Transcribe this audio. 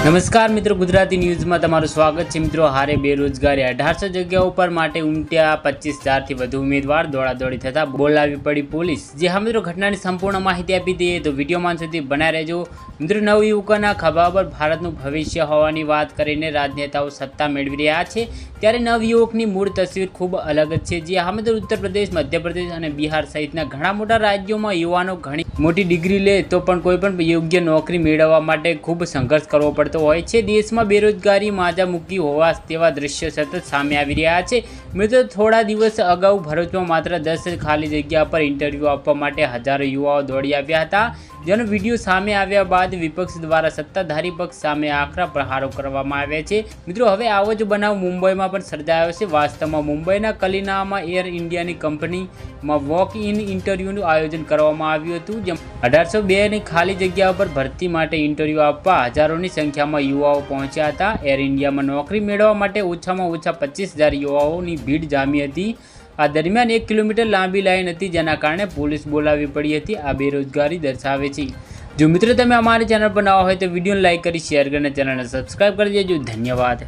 નમસ્કાર મિત્રો, ગુજરાતી ન્યૂઝમાં તમારું સ્વાગત છે। મિત્રો, હારે બેરોજગારી 1800 જગ્યાઓ પર માટે ઉમટ્યા 25,000થી વધુ ઉમેદવાર, દોડાદોડી થતાં બોલાવી પડી પોલીસ। જે હા મિત્રો, ઘટનાની સંપૂર્ણ માહિતી આપી દઈએ તો વિડીયોમાં સુધી બનાવી રહેજો। મિત્રો, નવયુવકોના ખભા પર ભારતનું ભવિષ્ય હોવાની વાત કરીને રાજનેતાઓ સત્તા મેળવી રહ્યા છે, ત્યારે નવયુવકની મૂળ તસવીર ખૂબ અલગ જ છે। જે હા મિત્રો, ઉત્તર પ્રદેશ, મધ્યપ્રદેશ અને બિહાર સહિતના ઘણા મોટા રાજ્યોમાં યુવાનો ઘણી મોટી ડિગ્રી લે તો પણ કોઈ પણ યોગ્ય નોકરી મેળવવા માટે ખૂબ સંઘર્ષ કરવો પડતો હોય છે। દેશમાં બેરોજગારી માજા મૂકી હોવા તેવા દ્રશ્યો સતત સામે આવી રહ્યા છે। મિત્રો, થોડા દિવસ અગાઉ ભરૂચમાં માત્ર 10 ખાલી જગ્યા પર ઇન્ટરવ્યૂ આપવા માટે હજારો યુવાઓ દોડી આવ્યા હતા, જેનો વિડીયો સામે આવ્યા બાદ વિપક્ષ દ્વારા સત્તાધારી પક્ષ સામે આકરા પ્રહારો કરવામાં આવ્યા છે। મિત્રો, હવે આવો જ બનાવ મુંબઈમાં પણ સર્જાયો છે। વાસ્તવમાં મુંબઈના કલીનામાં એર ઇન્ડિયાની કંપનીમાં વોક ઇન ઇન્ટરવ્યૂનું આયોજન કરવામાં આવ્યું હતું, જેમાં 1802ની ખાલી જગ્યાઓ પર ભરતી માટે ઇન્ટરવ્યૂ આપવા હજારોની સંખ્યામાં યુવાઓ પહોંચ્યા હતા। એર ઇન્ડિયામાં નોકરી મેળવવા માટે ઓછામાં ઓછા 25,000 યુવાઓની ભીડ જામી હતી। આ દરમિયાન 1 કિલોમીટર લાંબી લાઈન હતી, જેના કારણે પોલીસ બોલાવી પડી હતી। આ બેરોજગારી દર્શાવે છે। જો મિત્રો તમે અમારી ચેનલ પર નવા હોય તો વિડીયોને લાઈક કરી, શેર કરીને ચેનલને સબસ્ક્રાઈબ કરી દેજો। ધન્યવાદ।